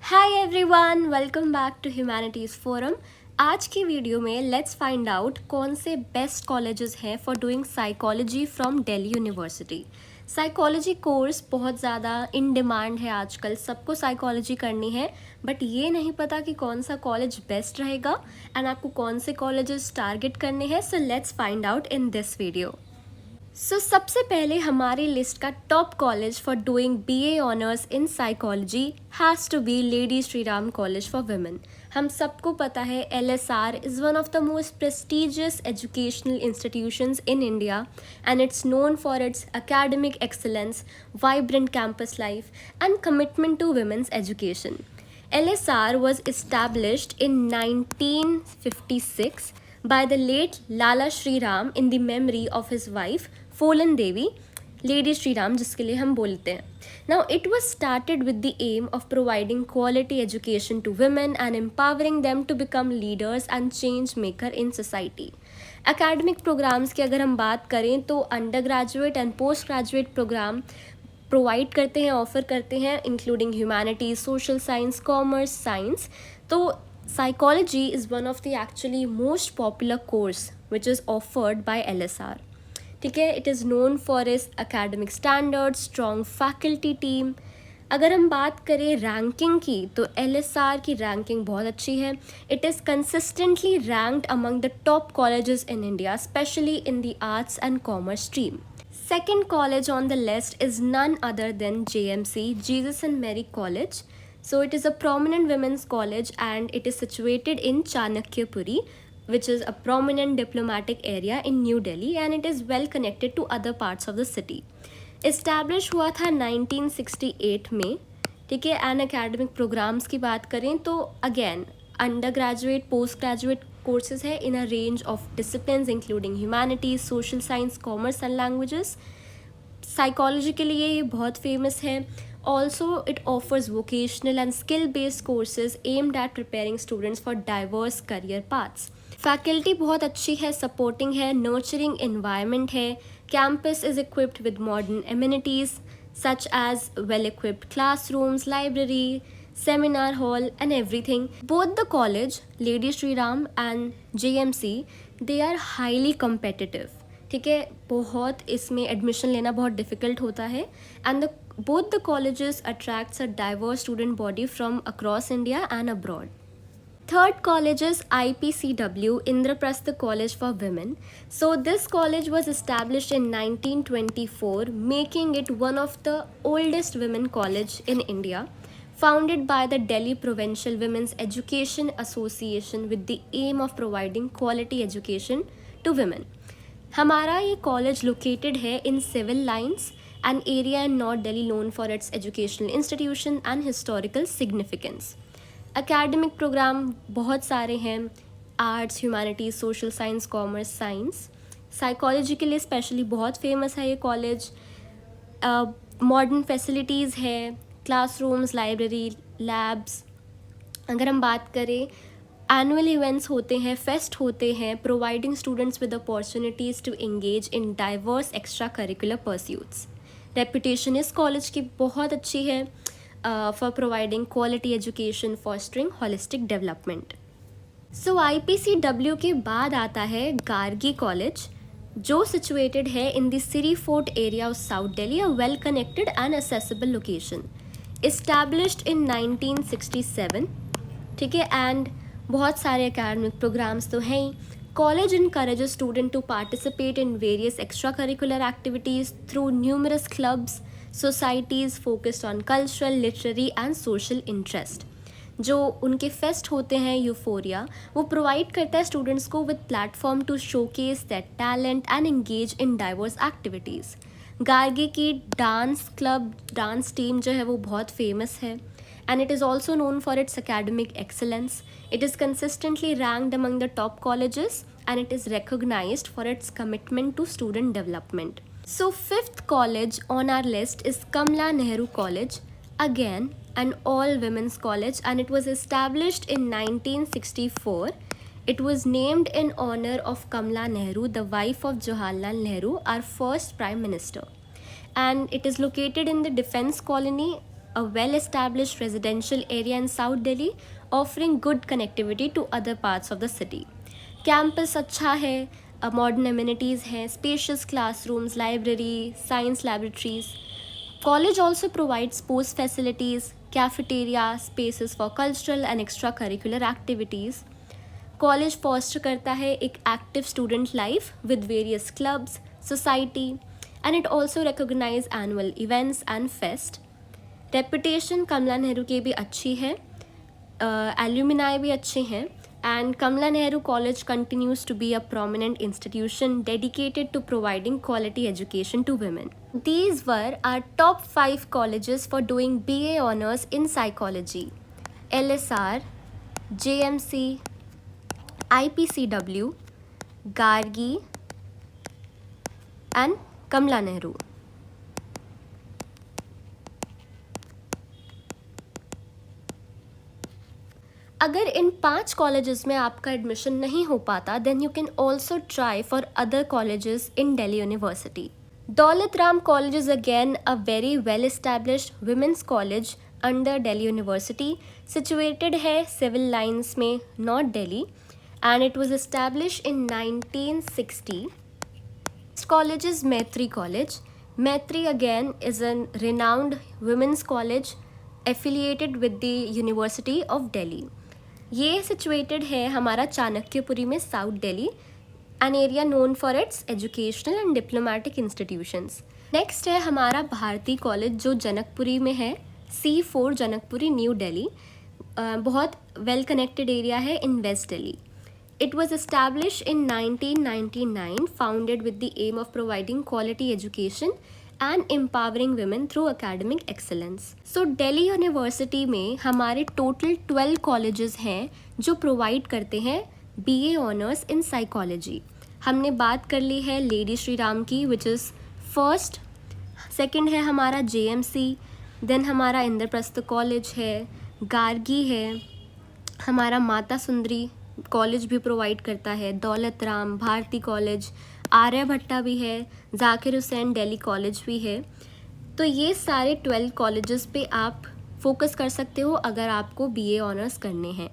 Hi everyone, welcome back to humanities forum. आज की वीडियो में लेट्स फाइंड आउट कौन से बेस्ट कॉलेजेस हैं for doing psychology from Delhi university. Psychology course बहुत ज़्यादा इन डिमांड है आजकल, सबको साइकोलॉजी करनी है, बट ये नहीं पता कि कौन सा कॉलेज बेस्ट रहेगा एंड आपको कौन से कॉलेजेस टारगेट करने हैं। So let's find out in this video. सबसे पहले हमारी लिस्ट का top college for doing BA honours in psychology has to be lady Shri Ram college for women. हम सबको पता है LSR is one of the most prestigious educational institutions in India and it's known for its academic excellence, vibrant campus life and commitment to women's education. LSR was established in 1956 by the late Lala Shri Ram in the memory of his wife Pholan Devi, Lady Shri Ram जिसके लिए हम बोलते हैं. Now it was started with the aim of providing quality education to women and empowering them to become leaders and change maker in society. Academic programs की अगर हम बात करें तो under graduate and post graduate program provide करते हैं, offer करते हैं, including humanities, social science, commerce, science. तो psychology is one of the actually most popular course which is offered by LSR. ठीक है, it is known for is academic standards, strong faculty team. अगर हम बात करें ranking की तो LSR की रैंकिंग बहुत अच्छी है. It is consistently ranked among the top colleges in India, specially in the arts and commerce stream. Second college on the list is none other than JMC, Jesus and Mary College. So it is a prominent women's college and it is situated in Chanakyapuri, which is a prominent diplomatic area in New Delhi, and it is well connected to other parts of the city. Established हुआ था 1968 में. ठीक है, and academic programs की बात करें तो again undergraduate, postgraduate courses है in a range of disciplines including humanities, social science, commerce and languages. Psychology के लिए ये बहुत फेमस है. Also it offers vocational and skill based courses aimed at preparing students for diverse career paths. Faculty बहुत अच्छी है, supporting है, nurturing environment है. Campus is equipped with modern amenities such as well-equipped classrooms, library, seminar hall and everything. Both the college, Lady Shri Ram and JMC, they are highly competitive. ठीक है, बहुत इसमें admission लेना बहुत difficult होता है and both the colleges attracts a diverse student body from across India and abroad. Third college is IPCW, Indraprastha College for Women. So this college was established in 1924, making it one of the oldest women college in India, founded by the Delhi Provincial Women's Education Association with the aim of providing quality education to women. हमारा ये college located है in civil lines, an area in North Delhi known for its educational institution and historical significance. Academic program बहुत सारे हैं, arts, humanities, social science, commerce, science. Psychology के लिए specially बहुत famous है ये कॉलेज. मॉडर्न फैसिलिटीज़ है, क्लासरूम्स, लाइब्रेरी, लैब्स. अगर हम बात करें, एनुअल इवेंट्स होते हैं, फेस्ट होते हैं, providing students with opportunities to engage in diverse extra curricular pursuits. Reputation इस कॉलेज की बहुत अच्छी है for providing quality education, fostering holistic development. So IPCW के बाद आता है गार्गी कॉलेज, जो situated है in the Siri Fort area of South Delhi, a well connected and accessible location. Established in 1967. ठीक है, and बहुत सारे academic programs तो हैं ही. College encourages students to participate in various extracurricular activities through numerous clubs, societies focused on cultural, literary and social interest. जो उनके fest होते हैं यूफोरिया, वो प्रोवाइड करता है स्टूडेंट्स को with platform to showcase that talent and engage in diverse activities. Gargi की dance club, dance team जो है वो बहुत फेमस है and it is also known for its academic excellence. It is consistently ranked among the top colleges and it is recognized for its commitment to student development. So fifth college on our list is Kamla Nehru College, again an all-women's college, and it was established in 1964. It was named in honor of Kamla Nehru, the wife of Jawaharlal Nehru, our first Prime Minister. And it is located in the Defence Colony a well-established residential area in South Delhi, offering good connectivity to other parts of the city. Campus अच्छा है, modern amenities हैं, spacious classrooms, library, science laboratories. College also provides sports facilities, cafeteria, spaces for cultural and extracurricular activities. College foster करता है एक active student life with various clubs, society, and it also recognise annual events and fest. Reputation Kamla Nehru की भी अच्छी है, alumni भी अच्छे हैं, and Kamla Nehru college continues to be a prominent institution dedicated to providing quality education to women. These were our top 5 colleges for doing BA honors in psychology: LSR, JMC, IPCW, Gargi and Kamla Nehru. अगर इन 5 colleges में आपका admission नहीं हो पाता, then you can also try for other colleges in Delhi university. Daulat Ram college is again a very well established women's college under Delhi university. Situated है civil lines में, north Delhi, and it was established in 1960. This college is Maitri College. Maitri again is a renowned women's college affiliated with the University of Delhi. ये situated है हमारा चाणक्यपुरी में, south Delhi, an area known for its educational and diplomatic institutions. Next है हमारा Bharti college जो जनकपुरी में है, C4 Janakpuri, new Delhi. बहुत वेल कनेक्टेड एरिया है in west Delhi. It was established in 1999, founded with the aim of providing quality education and empowering women through academic excellence. So Delhi University में हमारे total 12 colleges हैं जो provide करते हैं BA honors in psychology. हमने बात कर ली है लेडी श्री राम की, which is first. Second है हमारा JMC, then हमारा इंद्रप्रस्थ कॉलेज है, गार्गी है, हमारा माता सुंदरी कॉलेज भी प्रोवाइड करता है, दौलत राम, भारती कॉलेज, आर्यभट्टा भी है, जाकिर हुसैन दिल्ली कॉलेज भी है. तो ये सारे 12 कॉलेजेस पे आप फोकस कर सकते हो अगर आपको BA ऑनर्स करने हैं.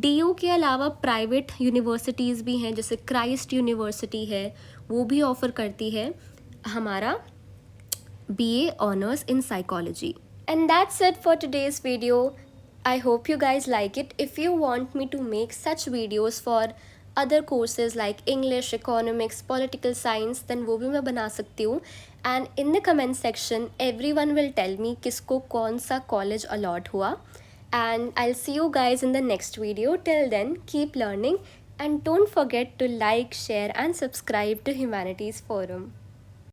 DU के अलावा प्राइवेट यूनिवर्सिटीज़ भी हैं, जैसे क्राइस्ट यूनिवर्सिटी है, वो भी ऑफ़र करती है हमारा BA honours in psychology. And that's it for today's video. I hope you guys like it. If you want me to make such videos for other courses like English, Economics, Political Science, then वो भी मैं बना सकती हूँ. And in the comment section, everyone will tell me किसको कौन सा college allot हुआ. And I'll see you guys in the next video. Till then, keep learning and don't forget to like, share and subscribe to Humanities Forum.